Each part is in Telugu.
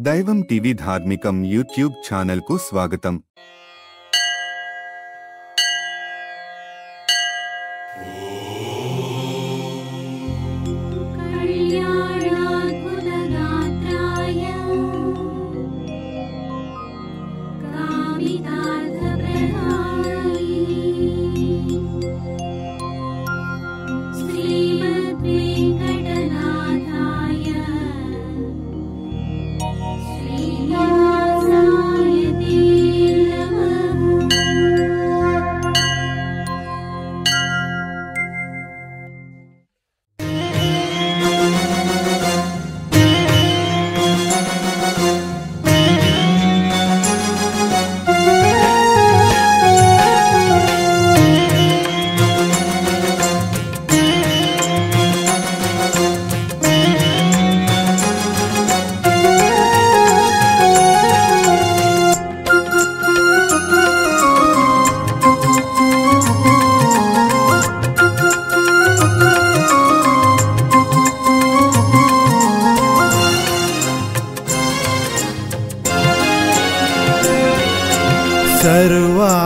దైవం టీవీ ధార్మికం యూట్యూబ్ ఛానల్ కు స్వాగతం।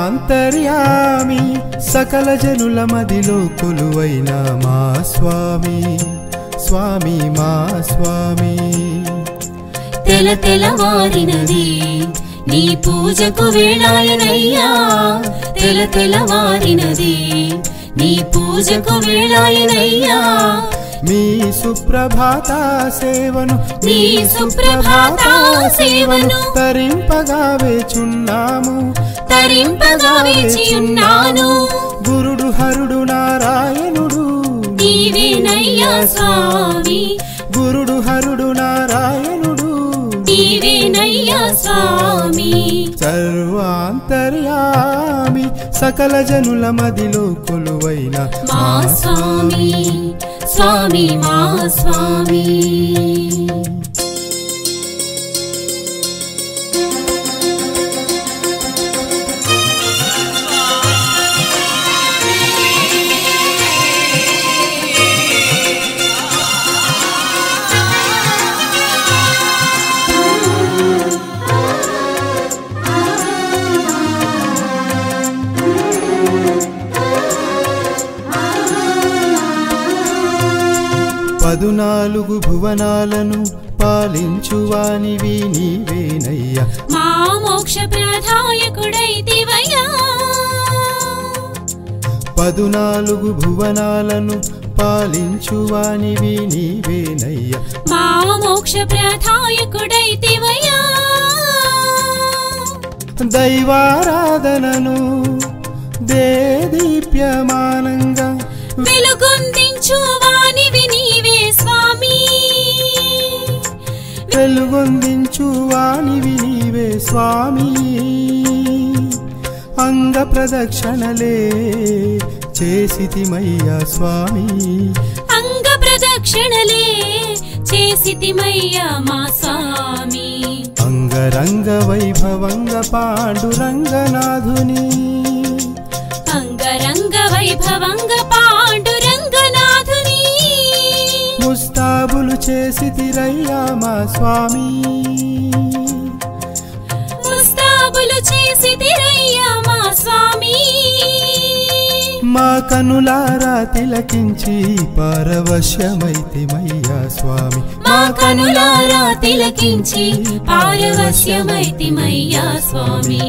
सर्वांतर्यामी सकल जनुल मदिलो कोलुवैन मा स्वामी स्वामी मा स्वामी तेल तेलवारिनदी नी पूजकु वेळायनय्या तेल तेलवारिनदी नी पूजकु वेळायनय्या मी सुप्रभात सेवनु नी सुप्रभात सेवनु तरिंपगावेचुन्नामु తరింపగావేచియున్నాను గురుడు హరుడు నారాయణుడు నీవేనయ్యా స్వామి గురుడు హరుడు నారాయణుడు నీవేనయ్యా స్వామి సర్వాంతర్యామి సకల జనుల మదిలో కొలువైన మా స్వామి స్వామి మా స్వామి పదునాలుగు భువనాలను పాలించువానివి నీవేనయ్యా మా మోక్ష ప్రదాయకుడైతివయ్యా పదునాలుగు భువనాలను పాలించువానివి నీవేనయ్యా మా మోక్ష ప్రదాయకుడైతివయ్యా దైవారాధనను దేదీప్యమానంగా వెలుగొందించువానివి నీవే స్వామి వెలుగొందించువానివి నీవే స్వామి అంగ ప్రదక్షిణలే చేసితిమయ్యా స్వామి అంగ ప్రదక్షిణలే చేసితిమయ్యా మా స్వామి అంగరంగ వైభవంగ పాండురంగనాథుని అంగరంగ వైభవంగ పాండురంగనాథుని ముస్తాబులు చేసితిరయ్యా మా స్వామి ముస్తాబులు చేసితిరయ్యా మా స్వామి మా కనులారా తిలకించి పారవశ్యమైతిమయ్యా స్వామి మా కనులారా తిలకించి పారవశ్యమైతిమయ్యా స్వామి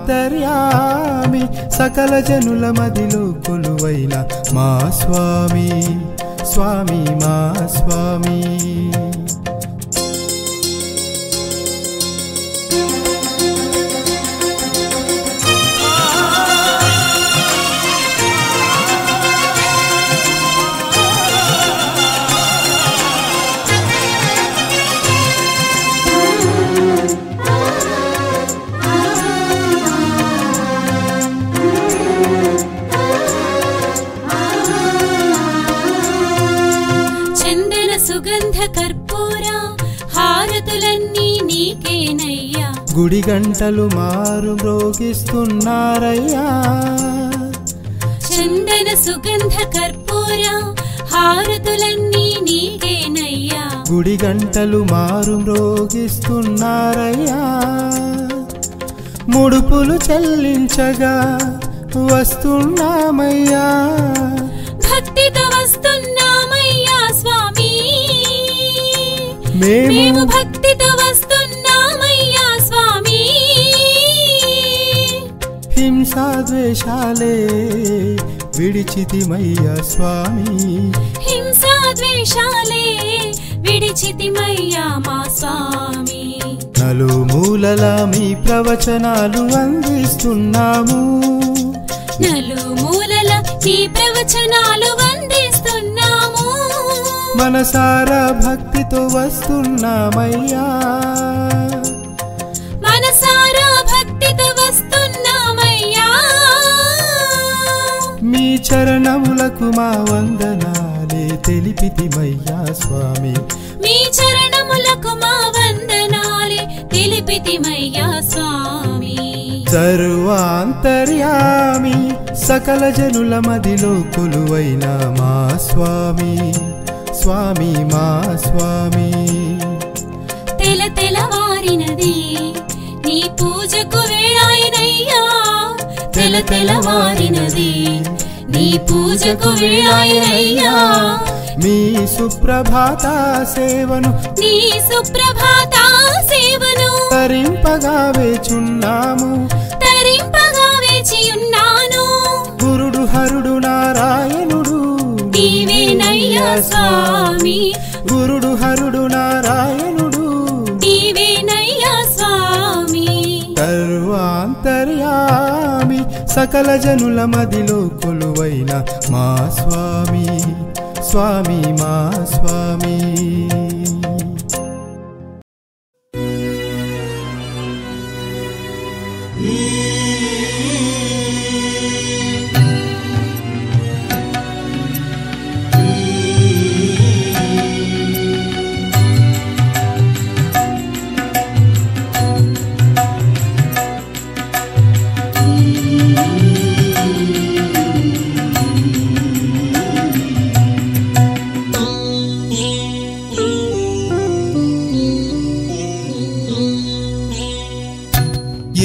సర్వాంతర్యామి సకల జనుల మదిలో కొలువైన మా స్వామి స్వామి మా స్వామి సుగంధ కర్పూర హారతులన్నీ నీకేనయ్యా గుడి గంటలు మారు మ్రోగిస్తున్నారయ్యా చందన సుగంధ కర్పూర హారతులన్నీ నీకేనయ్యా గుడి గంటలు మారు మ్రోగిస్తున్నారయ్యా ముడుపులు చెల్లించగా వస్తున్నామయ్యా భక్తితో వస్తున్నామయ్యా స్వామి మేము భక్తితో వస్తున్నామయ్యా స్వామి హింసా ద్వేషాలే విడిచితిమయ్యా స్వామి హింసా ద్వేషాలే విడిచితిమయ్యా మా స్వామి నలుమూలల మీ ప్రవచనాలు అందిస్తున్నాము నలుమూలల నీ ప్రవచనాలు అందిస్తున్నాము మనసారా భక్తితో వస్తున్నామయ్యా మనసారా భక్తితో వస్తున్నామయ్యా మీ చరణములకు మా వందనాలే తెలిపితిమయ్యా స్వామి మీ చరణములకు మా వందనాలే తెలిపితిమయ్యా స్వామి సర్వాంతర్యామి సకల జనుల మదిలో కొలువైన మా స్వామి స్వామి మా స్వామి తెలవారినది నీ పూజకు వేళాయనయ్యా తెలవారినది నీ పూజకు వేళాయనయ్యా మీ సుప్రభాత సేవను నీ సుప్రభాత సేవను తరింపగా వేచున్నాము తరింపగా వేచియున్నాను గురుడు హరుడు నారాయణుడు నీవేనయ్యా స్వామి గురుడు హరుడు నారాయణుడు నీవేనయ్యా స్వామి సర్వాంతర్యామి సకల జనుల మదిలో కొలువైన మా స్వామి స్వామి మా స్వామి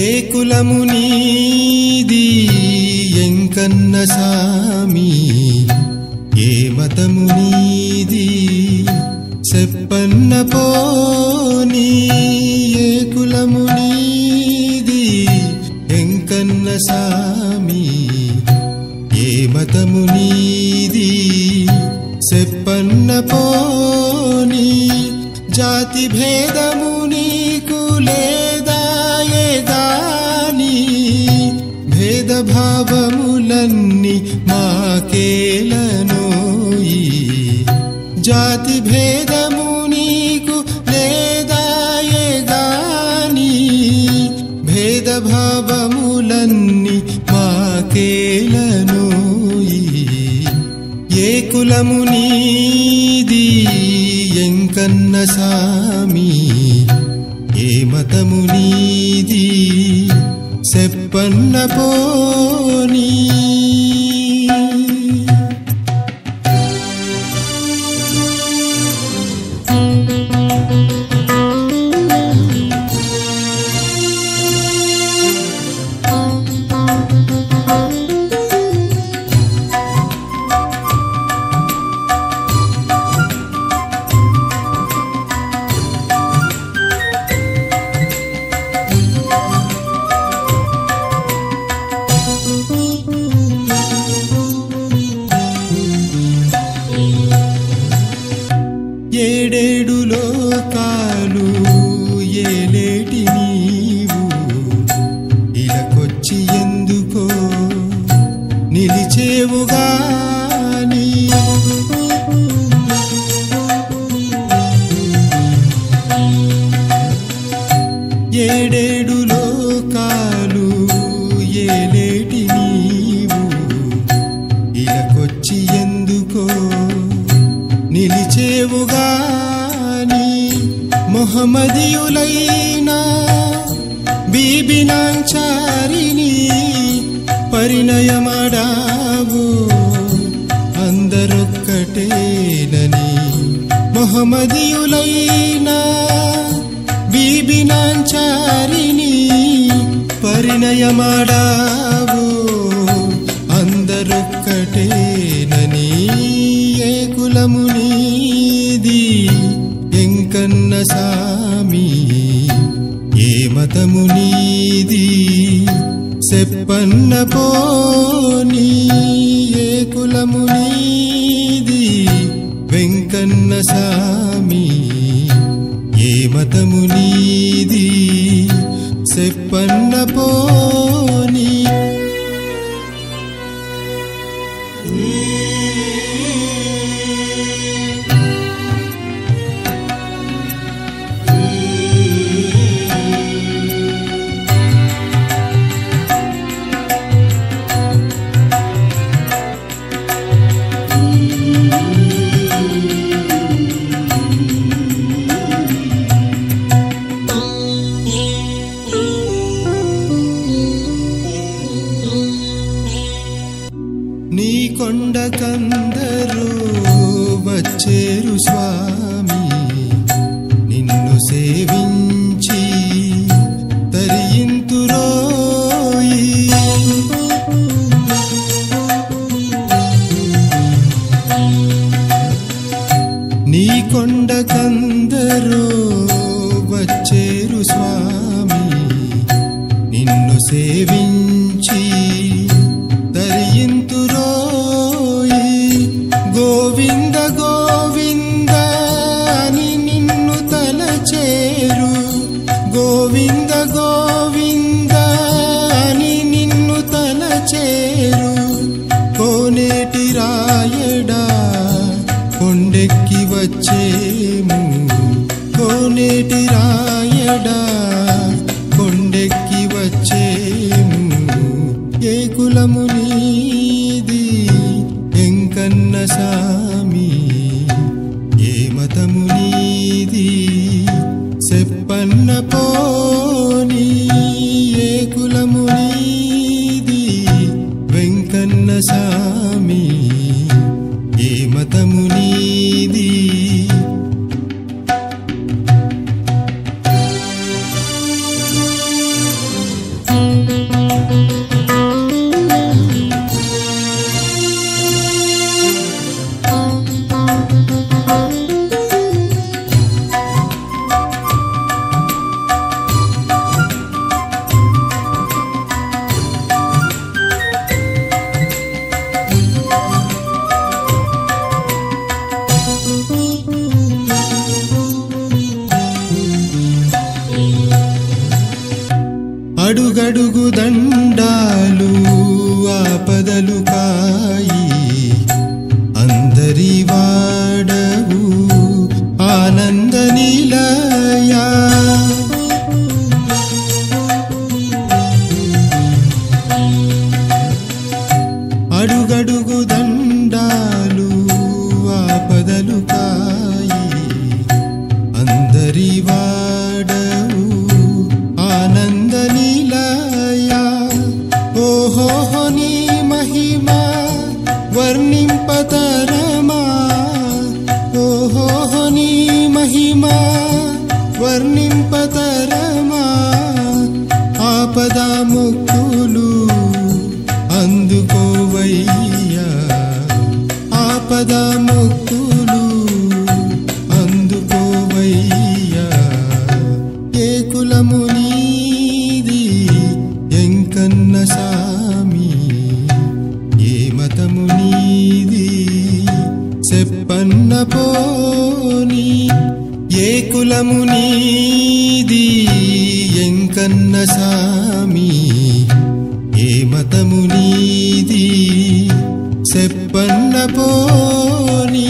ఏ కులము నీది ఎంకన్న సామి ఏ మతము నీది చెప్పన్న పోనీ ఏ కులము నీది ఎంకన్న సామి ఏ మతము నీది చెప్పన్న పోనీ జాతి భేదము నీకు లేదాయే గాని భేదభావములన్నీ మాకేలనోయి జాతి భేదము నీకు లేదాయే గాని భేదభావములన్నీ మాకేలనోయి ఏ కులము నీది ఎంకన్న సామి ఏ మతము నీది చెప్పన్న పోనీ ఏడేడు లోకాలు ఏలేటి నీవు ఇలకొచ్చి ఎందుకో నిలిచేవుగాని ఏడేడు లోకాలు ఏలేటి నీవు ఇలకొచ్చి ఎందుకో నిలిచేవుగాని మొహమ్మదీయులైనా బీబినాంచారిని పరిణయమాడావు అందరొక్కటే ఒక్కటేనని మొహమ్మదీయులైనా బీబీనాంచారిని పరిణయమాడావు అందరొక్కటేనని ఏ కులము నీది ఎంకన్న సామి ఏ మతము నీది చెప్పన్న పోనీ ఏ కులము నీది వెంకన్న సామి ఏ మతము నీది చెప్పన్న పోనీ నీ కొండకందరూ వచ్చేరు స్వామి నిన్ను సేవించి తరింతురోయి నీ కొండకందరూ వచ్చేరు స్వామి నిన్ను సేవించి తరింతురోయి గోవింద గోవింద అని నిన్ను తలచేరు గోవింద గోవింద అని నిన్ను తలచేరు కోనేటి రాయడా కొండెక్కి వచ్చేము కోనేటి రాయడా కొండెక్కి వచ్చేము ఏ కులము నీది ఎంకన్న సామి ఏ మతము నీది చెప్పన్న పోనీ ఏ కులము నీది వెంకన్న సామి ఏ మతము నీది అడుగడుగు దండాలు ఆపదలు కాయి అందరి వాడవు ఆనంద నిలయా అడుగడుగు దండాలు ఆపదలు కాయి అందరి వాడవు ఆనంద నిలయా ఓహో నీ మహిమా వర్ణింపతరమా ఓహో నీ మహిమా వర్ణింపతరమా ఆపద ముక్కులు అందుకోవయ్యా ఆపద ముక్కులు అందుకోవయ్యా ఏ కులము నీది ఎంకన్న సామి ఏ మతము నీది చెప్పన్న పోనీ ఏ కులము నీది ఎంకన్న సామి ఏ మతము నీది చెప్పన్న పోనీ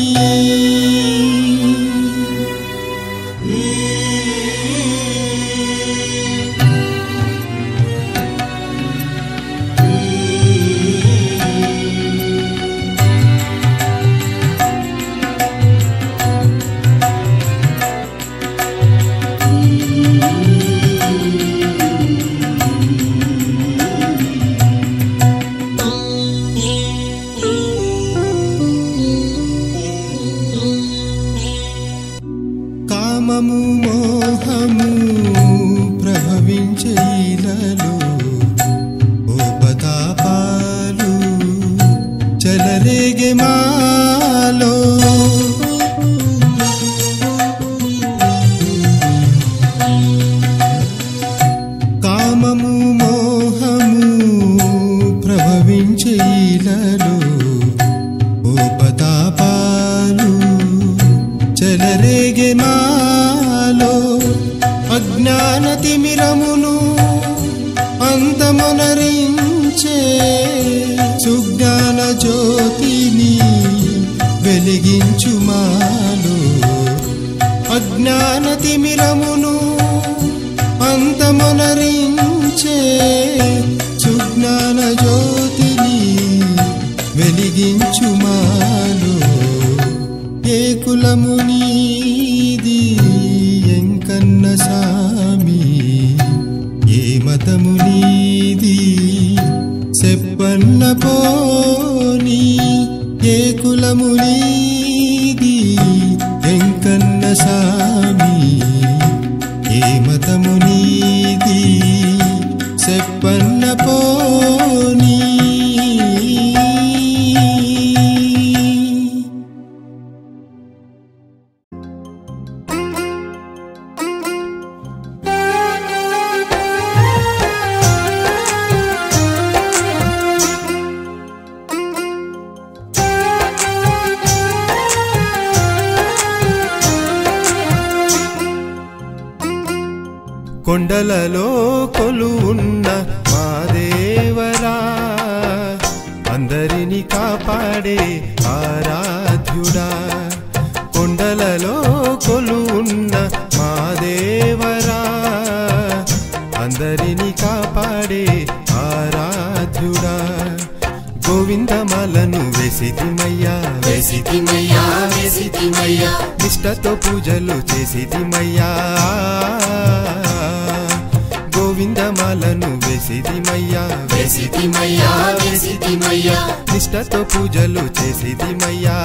అజ్ఞానతిమిరమును అంతమొనరించే సుజ్ఞాన జ్యోతిని వెలిగించు మాలో. అజ్ఞానతిమిరమును అంతమొనరించే సుజ్ఞాన జ్యోతిని వెలిగించు మాలో. ఏ కులము నీది ఎంకన్న సామి, ఏ మతము నీది చెప్పన్న పోని. ఏ కులము నీది ఎంకన్న సామి, ఏ మతము నీది చెప్పన్న పోని. కొండలలో కొలువున్న మా దేవరా, అందరిని కాపాడే ఆరాధ్యుడా. కొండలలో కొలువున్న మా దేవరా, అందరిని కాపాడే ఆరాధ్యుడా. గోవిందమాలను వేసితిమయ్యా, వేసితిమయ్యా, వేసితిమయ్యా, నిష్టతో పూజలు చేసితిమయ్యా. గోవిందమాలను వేసితిమయ్యా, వేసితిమయ్యా, వేసితిమయ్యా, నిష్టతో పూజలు చేసితిమయ్యా.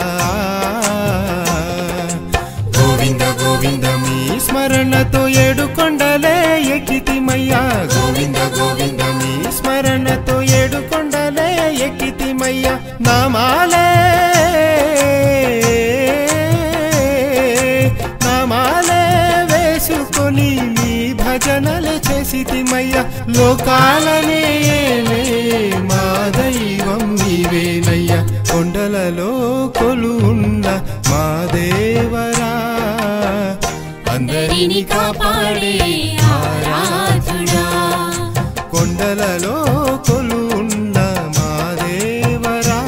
గోవింద గోవింద మీ స్మరణతో 7 కొండలే ఎక్కితిమయ్యా. గోవింద గోవింద మీ స్మరణతో 7 కొండలే ఎక్కితిమయ్యా. నామాలే నామాలే వేసుకొని మీ భజనలు చేసితిమయ్యా. లోకాలనే మా దైవం నీవేనయ్యా. కొండలలో కొలువున్న మా దేవరా, అందరిని కాపాడే ఆరాధ్యుడా. కొండలలో కొలువున్న మా దేవరా,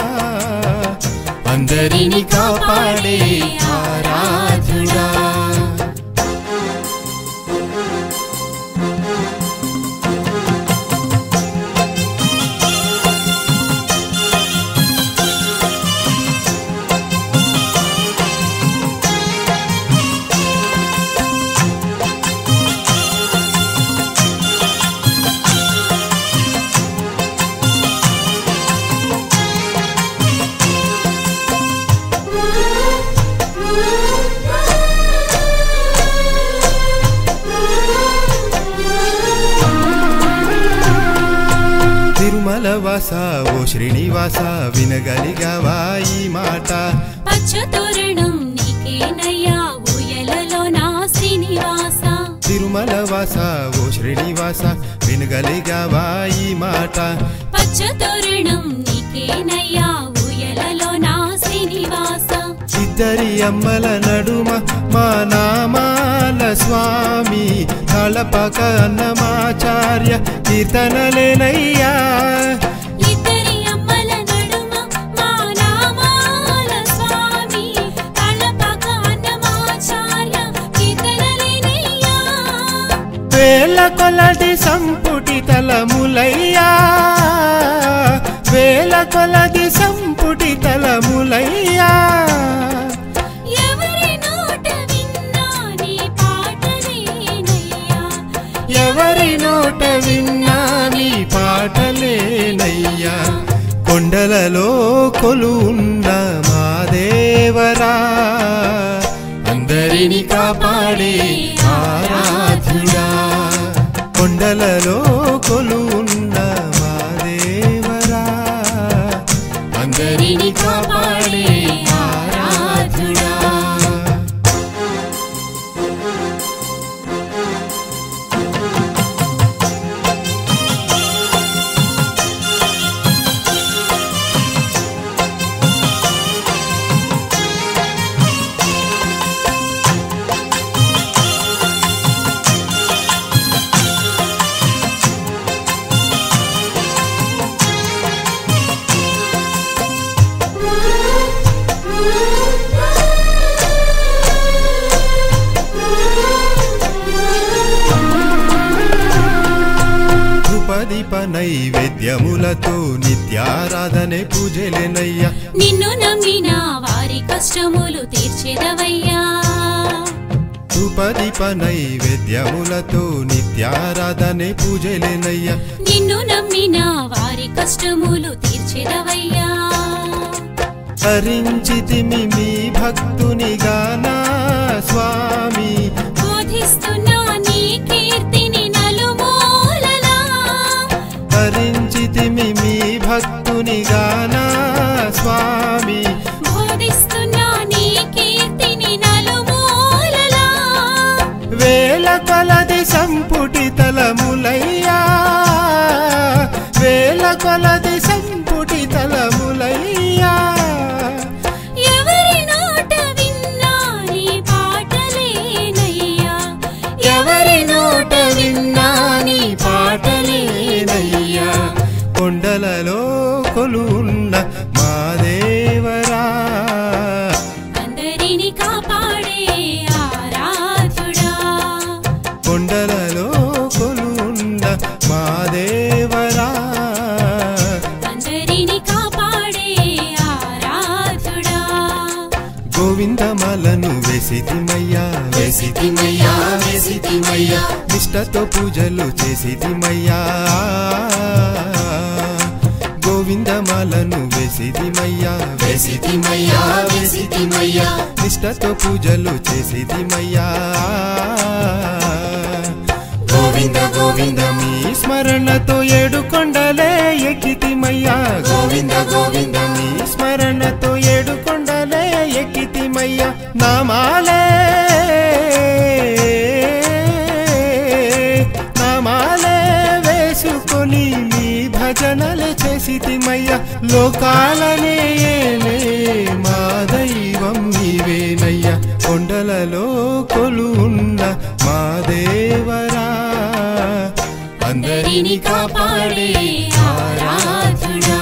అందరిని కాపాడే ఆరాధ్యుడా. తిరుమలవాస ఓ శ్రీనివాస, వినగలిగావా ఈ మాట. పచ్చతోరణం నీకేనయ్యా, ఊయలలో నా శ్రీనివాస. తిరుమలవాస ఓ శ్రీనివాస, వినగలిగావా ఈ మాట. పచ్చతోరణం నీకేనయ్యా, ఊయలలో నా శ్రీనివాస. ఇద్దరి అమ్మల నడుమ మా నామాల స్వామి, కళపక అన్నమాచార్య కీర్తనలేనయ్యా. ఇద్దరి అమ్మల నడుమ మా నామాల స్వామి, కళపక అన్నమాచార్య కీర్తనలేనయ్యా. వేల కొలది సంపుటి తలములయ్యా, వేల కొలది సంపుటి తలములయ్యా. ఎవరి నోట విన్నా నీ పాటలేనయ్యా, ఎవరి నోట విన్నా నీ పాటలేనయ్యా. కొండలలో కొలువున్న మా దేవరా, అందరిని కాపాడే ఆరాధ్యుడా. కొండలలో కొలువున్న మా దేవరా, అందరిని కాపాడే ఆరాధ్యుడా. ధూపదీప నైవేద్యములతో నిత్యారాధనే పూజలేనయ్యా నిన్ను నమ్మిన వారి కష్టములు తీర్చెదవయ్యా ధూపదీప నైవేద్యములతో నిత్యారాధనే పూజలేనయ్యా నిన్ను నమ్మిన వారి కష్టములు తీర్చెదవయ్యా హరించితిమి మీ భక్తునిగానా స్వామి బోధిస్తున్నా నీ కీర్తిని నలుమూలలా హరించితిమి మీ భక్తునిగానా స్వామి బోధిస్తున్నా నీ కీర్తిని నలుమూలలా వేల కొలది సంపుటి తలములయ్యా వేల కొలది సంపుటి తలములయ్యా ఎవరి నోట విన్నా నీ పాటలేనయ్యా ఎవరి నోట విన్నా నీ పాటలేనయ్యా కొండలలో కొలువున్న మా దేవరా అందరిని కాపాడే ఆరాధ్యుడా కొండలలో కొలువున్న మా దేవరా అందరిని కాపాడే ఆరాధ్యుడా గోవిందమాలను వేసితిమయ్యా వేసితిమయ్యా వేసితిమయ్యా నిష్టతో పూజలు చేసితిమయ్యా గోవిందమాలను వేసితిమయ్యా వేసితిమయ్యా వేసితిమయ్యా నిష్టతో పూజలు చేసితిమయ్యా గోవింద గోవింద మీ స్మరణతో ఏడు కొండలే ఎక్కితిమయ్యా గోవింద గోవింద మీ స్మరణతో ఏడు కొండలే ఎక్కితిమయ్యా నామాలే నామాలే వేసుకొని మీ భజనలు చేసితిమయ్యా లోకాలనే మా దైవం నీవేనయ్యా కొండలలో కొలువున్న మా దేవరా అందరిని కాపాడే ఆరాధ్యుడా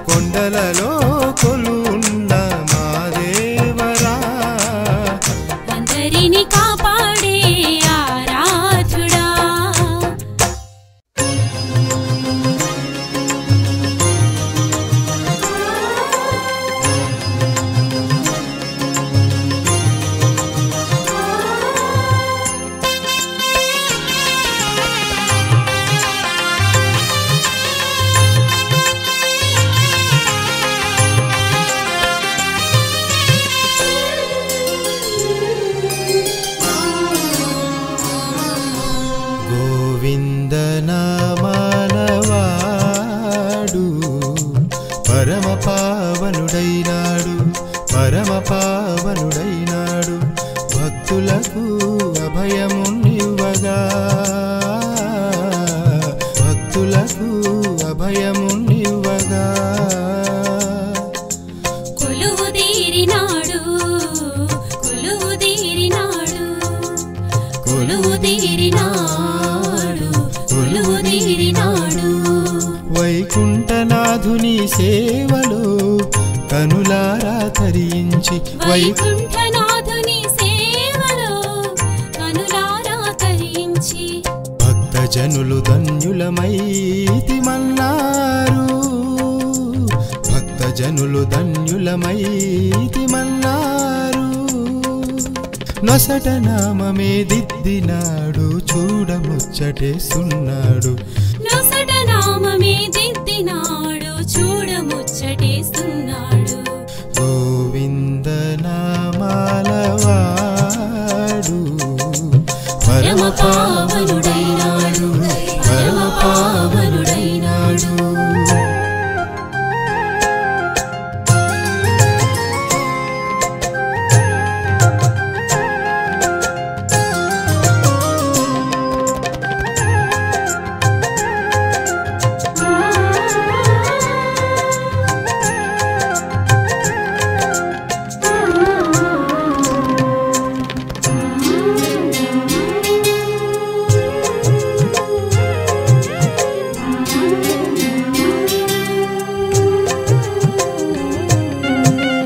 కొండలలో కొలువున్న మా దేవరా అందరిని కాపాడే ఆరాధ్యుడా గోవిందనామానవాడు పరమ పావనుడైనాడు పరమ పావనుడైనాడు భక్తులకు అభయమునివ్వగా భక్తులకు అభయమునివ్వగా కొలువు తీరినాడు కొలువు తీరినాడు కొలువు తీరినాడు కొలువు తీరినాడు వైకుంఠనాథుని సేవలో కనులారా తరించి వైకుంఠనాథుని సేవలో కనులారా తరించి భక్తజనులు ధన్యులమైతిమన్నారు భక్తజనులు ధన్యులమైతిమన్నారు నొసట నామమే దిద్దినాడు చూడముచ్చటేస్తున్నాడు నొసట నామమే దిద్దినాడు చూడముచ్చటేస్తున్నాడు గోవిందనామాలవాడు పరమ పావనుడైనాడు పరమ పావనుడైనాడు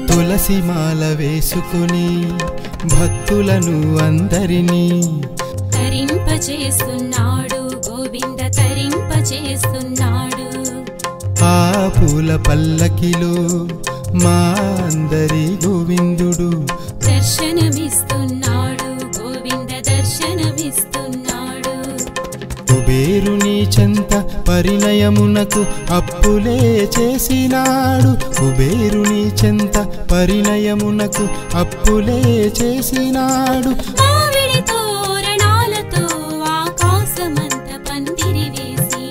తులసిమాల వేసుకుని భక్తులను అందరినీ తరింప తరింపచేస్తున్నాడు గోవింద తరింపచేస్తున్నాడు ఆ పూల పల్లకిలో మా అందరి గోవిందుడు దర్శనమిస్తున్నాడు గోవింద దర్శనమిస్తున్నాడు కుబేరుని చెంత పరిణయమునకు అప్పులే చేసినాడు కుబేరుని చెంత పరిణయమునకు అప్పులే చేసినాడు మామిడి తోరణాలతో ఆకాశమంత పందిరి వేసి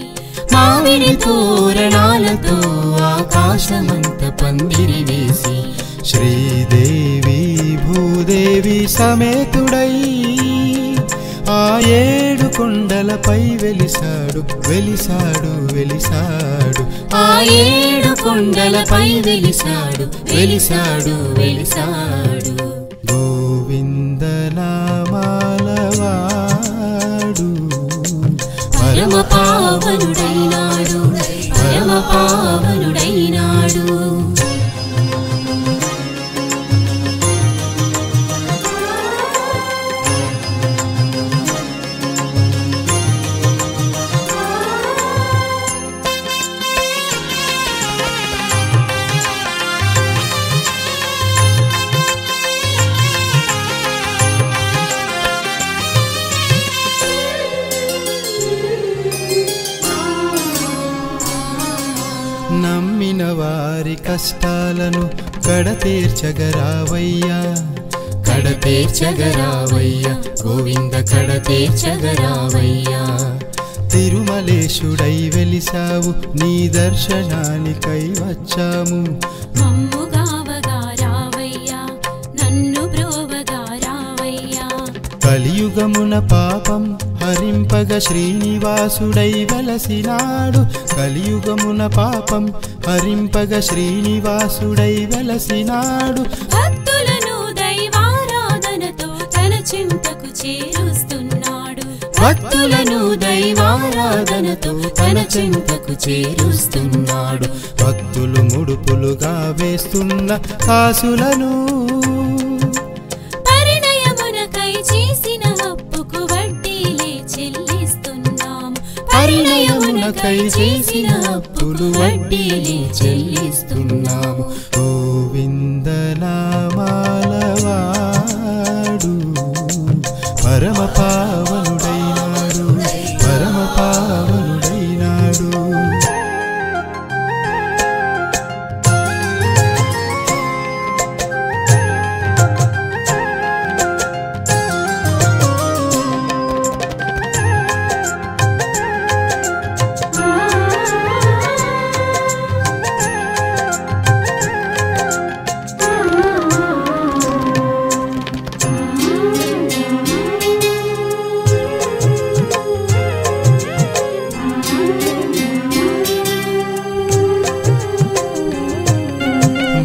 మామిడి తోరణాలతో ఆకాశమంత పందిరి వేసి శ్రీదేవి భూదేవి సమేతుడై ఆ 7 కొండలపై వెలిసాడు వెలిసాడు వెలిసాడు ఆ 7 కొండలపై వెలిసాడు వెలిసాడు వెలిసాడు గోవింద నామాలవాడు పరమ పావనుడైనాడు పరమ పావనుడైనాడు నమ్మిన వారి కష్టాలను కడతీర్చగరావయ్యా కడతీర్చగరావయ్యా గోవింద కడతీర్చగరావయ్యా తిరుమలేశుడై వెలిసావు నీ దర్శనానికై వచ్చాము మమ్ముగావగారావయ్యా నన్ను బ్రోవగారావయ్యా కలియుగమున పాపం హరింపగ శ్రీనివాసుడై వెలసినాడు కలియుగమున పాపం హరింపగ శ్రీనివాసుడై వెలసినాడు భక్తులను దైవారాధనతో తన చింతకు చేరుస్తున్నాడు భక్తులను దైవారాధనతో తన చింతకు చేరుస్తున్నాడు భక్తులు ముడుపులుగా వేస్తున్న కాసులను పరిణయమునకై చేసిన అప్పుకు వడ్డీలే చెల్లిస్తున్నాము పరిణయమునకై చేసిన అప్పులు వడ్డీలే చెల్లిస్తున్నాము గోవింద నామాలవాడు పరమ పావనుడైనాడు పరమ పావనుడైనాడు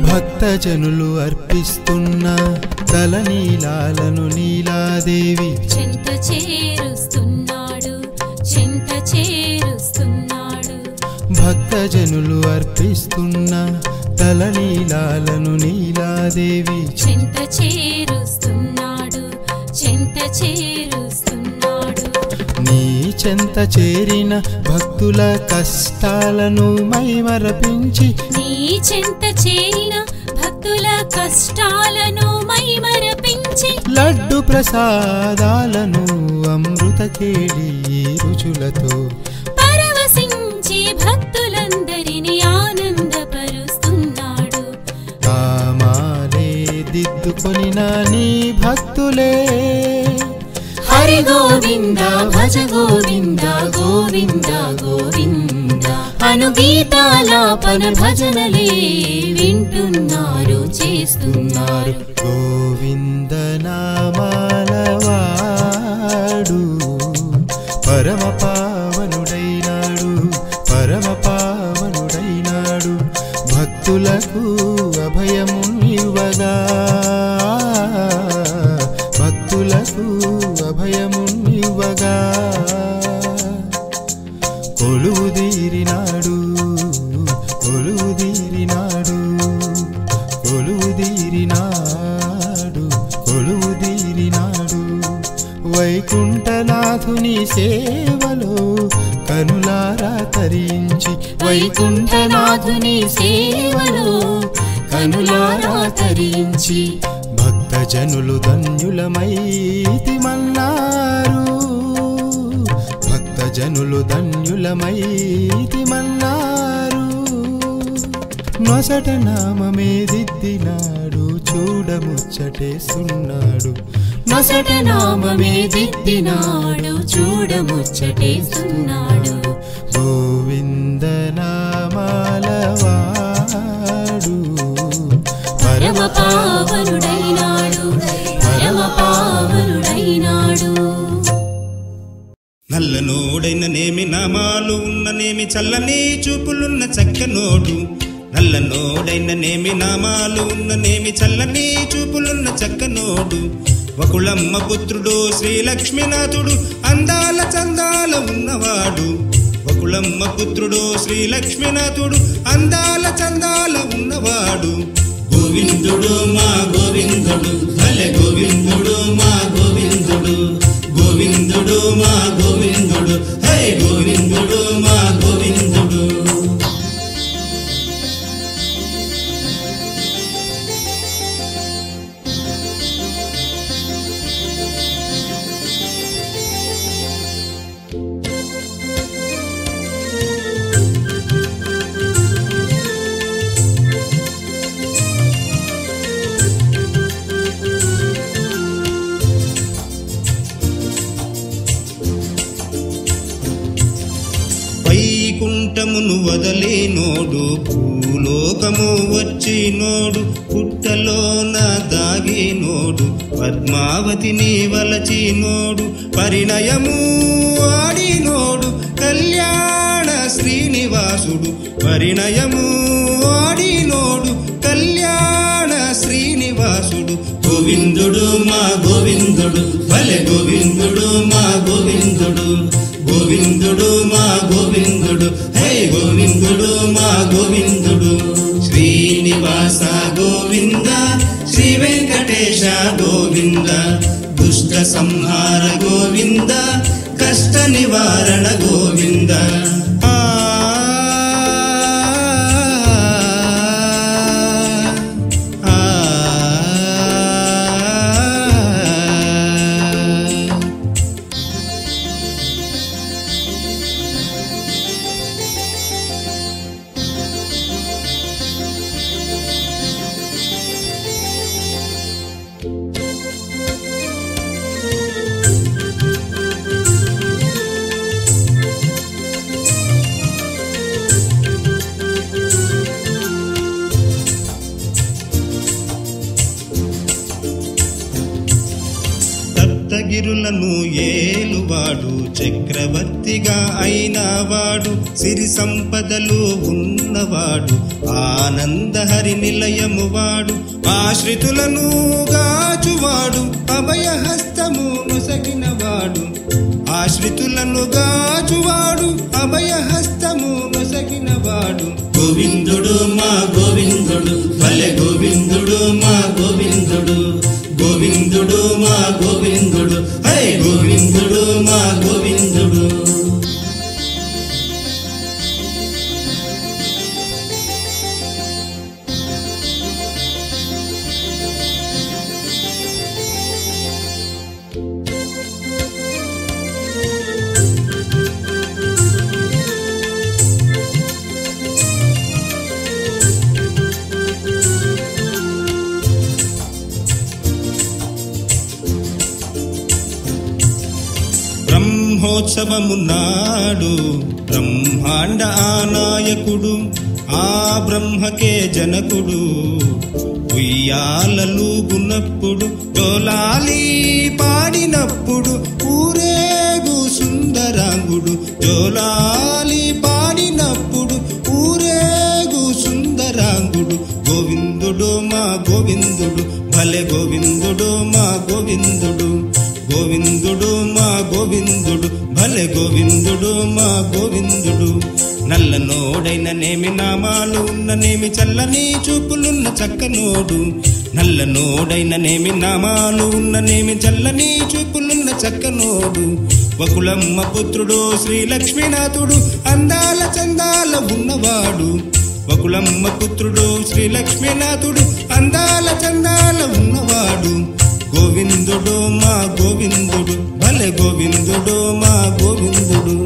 భక్తజనులు అర్పిస్తున్న తలనీలాలను నీలాదేవి చింత చేరుస్తున్నాడు చింత చేరుస్తున్నాడు భక్తజనులు అర్పిస్తున్న తలనీలాలను నీలాదేవి చింత చేరుస్తున్నాడు చింత చేరుస్తున్నాడు నీ చెంత చేరిన భక్తుల కష్టాలను మైమరపించి నీ చింత చేరిన భక్తుల కష్టాలను మైమరపించి లడ్డు ప్రసాదాలను అమృత కేళి రుచులతో పరవశించి భక్తులందరినీ ఆనందపరుస్తున్నాడు కామాలే దిద్దుకొనిన నీ భక్తులే హరి గోవింద భజ గోవింద గోవింద గోవింద అను గీతాలాపన భజనలే వింటున్నారు చేస్తున్నారు గోవింద నామాలవాడు పరమ పావనుడైనాడు పరమ పావనుడైనాడు భక్తులకు అభయమునివ్వగా భక్తులకు అభయమునివ్వగా కొలువుదీరినాడు కొలువుదీరినాడు కొలువుదీరినాడు కొలువుదీరినాడు వైకుంఠనాథుని వైకుంఠనాథుని సేవలో కనులారా తరించి వైకుంఠనాథుని సేవలో కనులారా తరించి భక్తజనులు ధన్యులమైతిమన్నారు భక్తజనులు ధన్యులమైతిమన్నారు నొసట నామమే దిద్దినాడు చూడముచ్చటేస్తున్నాడు నొసట నామమే దిద్దినాడు చూడముచ్చటేస్తున్నాడు గోవింద నామాలవాడు పరమ పావనుడైనాడు పరమ పావనుడైనాడు నల్లనోడైన నేమి నామాలు ఉన్న నేమి చల్లని చూపులున్న చక్కనోడు నల్లనోడైన నేమి నామాలు ఉన్న నేమి చల్లని చూపులున్న చక్కనోడు వకుళమ్మ పుత్రుడు శ్రీలక్ష్మీనాథుడు అందాల చందాల ఉన్నవాడు వకుళమ్మ పుత్రుడు శ్రీలక్ష్మీనాథుడు అందాల చందాల ఉన్నవాడు గోవిందుడు మా గోవిందుడు భలే గోవిందుడు మా గోవిందుడు గోవిందుడు మా గోవిందుడు హే గోవిందుడు మా గోవిందుడు వైకుంఠమును వదలేనోడు భూలోకము వచ్చినోడు పుట్టలోన దాగినోడు పద్మావతిని వలచినోడు పరిణయము ఆడినోడు కళ్యాణ శ్రీనివాసుడు పరిణయము ఆడినోడు కళ్యాణ శ్రీనివాసుడు గోవిందుడు మా గోవిందుడు భలే గోవిందుడు మా గోవిందుడు గోవిందుడు మా గోవిందుడు హే గోవిందుడు మా గోవిందుడు శ్రీనివాస గోవింద శ్రీ వెంకటేశ గోవింద దుష్ట సంహార గోవింద కష్ట నివారణ గోవింద గిరులను ఏలువాడు చక్రవర్తిగా అయినవాడు సిరి సంపదలు ఉన్నవాడు ఆనందహరి నిలయము వాడు ఆశ్రితులను గాచువాడు అభయహస్తము నొసగినవాడు ఆశ్రితులను గాచువాడు అభయహస్తము నొసగినవాడు గోవిందుడు మా గోవిందుడు భలే గోవిందుడు మా గోవిందుడు గోవిందుడు మా గోవిందుడు హే గోవిందుడు మా గోవిందుడు బ్రహ్మోత్సవము నాడు బ్రహ్మాండ ఆనాయకుడు ఆ బ్రహ్మకే జనకుడు ఉయ్యాలలుగున్నప్పుడు జోలాలి పాడినప్పుడు ఊరేగు సుందరాంగుడు జోలాలి పాడినప్పుడు ఊరేగు సుందరాంగుడు గోవిందుడు మా గోవిందుడు భలే గోవిందుడు మా గోవిందుడు గోవిందుడు మా గోవిందుడు భలే గోవిందుడు మా గోవిందుడు నల్లనోడైన నేమి నామాలు ఉన్ననేమి చల్లని చూపులున్న చక్కనోడు నల్లనోడైన నేమి నామాలు ఉన్ననేమి చల్లని చూపులున్న చక్కనోడు వకులమ్మ పుత్రుడు శ్రీ లక్ష్మీనాథుడు అందాల చందాల ఉన్నవాడు వకులమ్మ పుత్రుడు శ్రీ లక్ష్మీనాథుడు అందాల చందాల ఉన్నవాడు గోవిందుడు మా గోవిందుడు భలే గోవిందుడు మా గోవిందుడు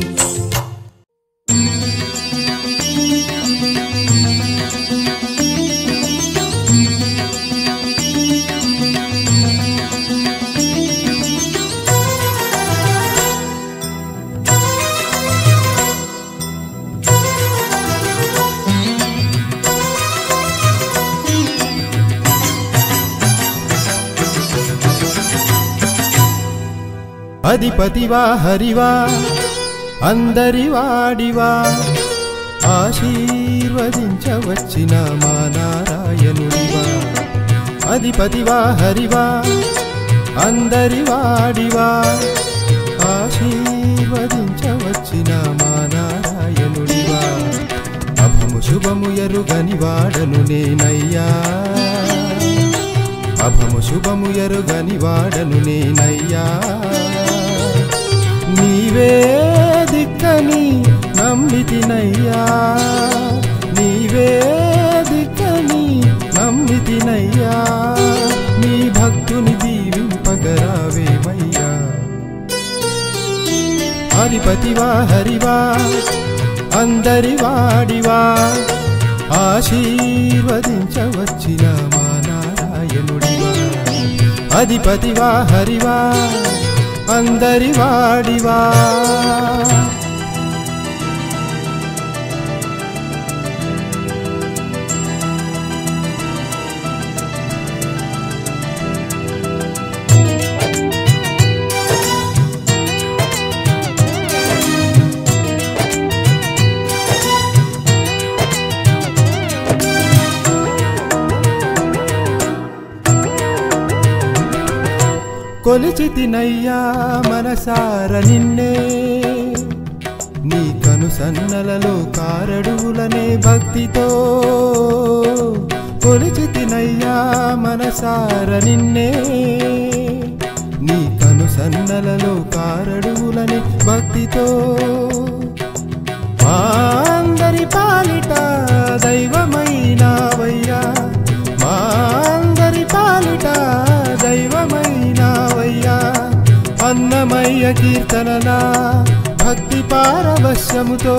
అధిపతివా హరివా అందరి వాడివా ఆశీర్వదించవచ్చిన మా నారాయణుడివా అధిపతివా హరివా అందరి వాడివా ఆశీర్వదించవచ్చిన మా నారాయణుడివా అభము శుభము ఎరుగని వాడను నేనయ్యా అభము శుభము ఎరుగని వాడను నేనయ్యా నీవే దిక్కని నమ్మితినయ్యా నీవే దిక్కని నమ్మితినయ్యా నీ భక్తుని దీవింపగరావేమయ్యా హరిపతివా హరివా అందరి వాడివా ఆశీర్వదించవచ్చిన మా నారాయణుడివా అధిపతివా హరివా అందరి వాడివా కొలిచితినయ్యా మనసార నిన్నే నీ కనుసన్నలలో కారడువులనే భక్తితో కొలిచితినయ్యా మనసార నిన్నే నీ కనుసన్నలలో కారడువులనే భక్తితో మా అందరి పాలిట దైవమైనావయ్యా మా అందరి పాలిట దైవమైనావయ్యా అన్నమయ్య కీర్తనలా భక్తి పారవశ్యముతో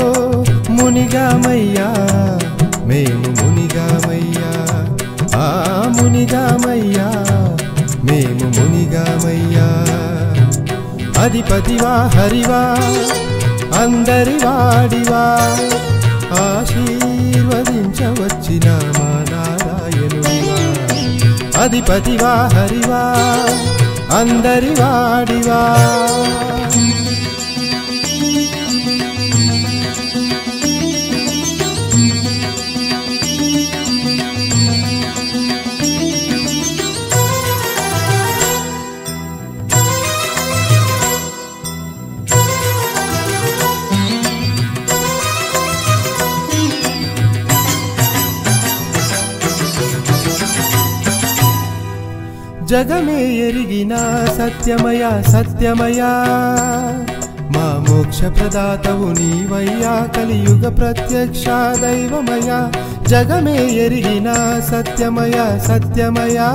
మునిగామయ్యా మేము మునిగామయ్యా ఆ మునిగామయ్యా మేము మునిగామయ్యా అధిపతివా హరివా అందరి వాడివా ఆశీర్వదించవచ్చిన మా నారాయణుడివా అధిపతివా హరివా అందరి వాడివా జగమే ఎరిగిన సత్యమయా సత్యమయా మా మోక్ష ప్రదాతవు నీవయ్యా కలియుగ ప్రత్యక్ష దైవమయా జగమే ఎరిగిన సత్యమయా సత్యమయా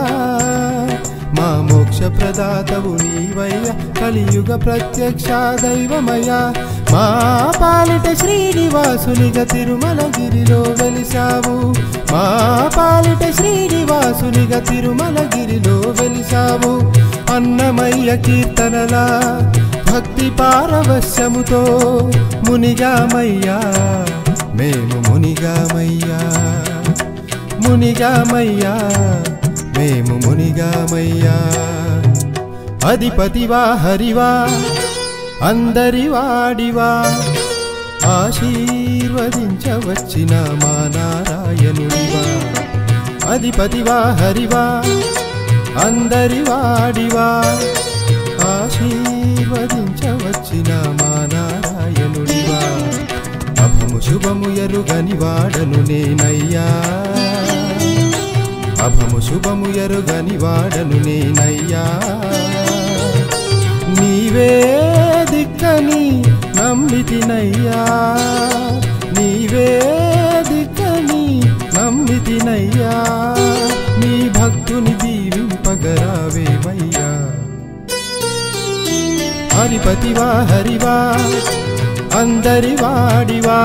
మా మోక్ష ప్రదాతవు నీవయ్యా కలియుగ ప్రత్యక్ష దైవమయా మా పాలిట శ్రీనివాసునిగా తిరుమలగిరిలో వెలిసావు మా పాలిట శ్రీనివాసునిగా తిరుమలగిరిలో వెలిసావు అన్నమయ్య కీర్తనలా భక్తి పారవశ్యముతో మునిగామయ్యా మేము మునిగామయ్యా మునిగామయ్యా మేము మునిగామయ్యా అధిపతివా హరివా అందరి వాడివా ఆశీర్వదించవచ్చిన మా నారాయణుడివా అధిపతివా హరివా అందరి వాడివా ఆశీర్వదించవచ్చిన మా నారాయణుడివా అభము శుభము ఎరుగని వాడను నేనయ్యా అభము శుభము ఎరుగని వాడను నేనయ్యా నీవే నీవే దిక్కని నమ్మితినయ్యా నీవే దిక్కని నమ్మితినయ్యా నీ భక్తుని దీవింపగరావేమయ్యా హరిపతివా హరివా అందరి వాడివా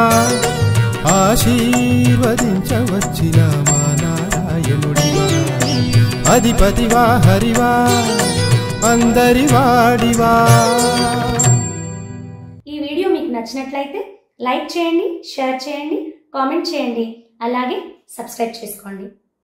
ఆశీర్వదించవచ్చిన మా నారాయణుడివా అధిపతివా హరివా అందరి వాడివా. ఈ వీడియో మీకు నచ్చినట్లయితే లైక్ చేయండి, షేర్ చేయండి, కామెంట్ చేయండి, అలాగే సబ్స్క్రైబ్ చేసుకోండి.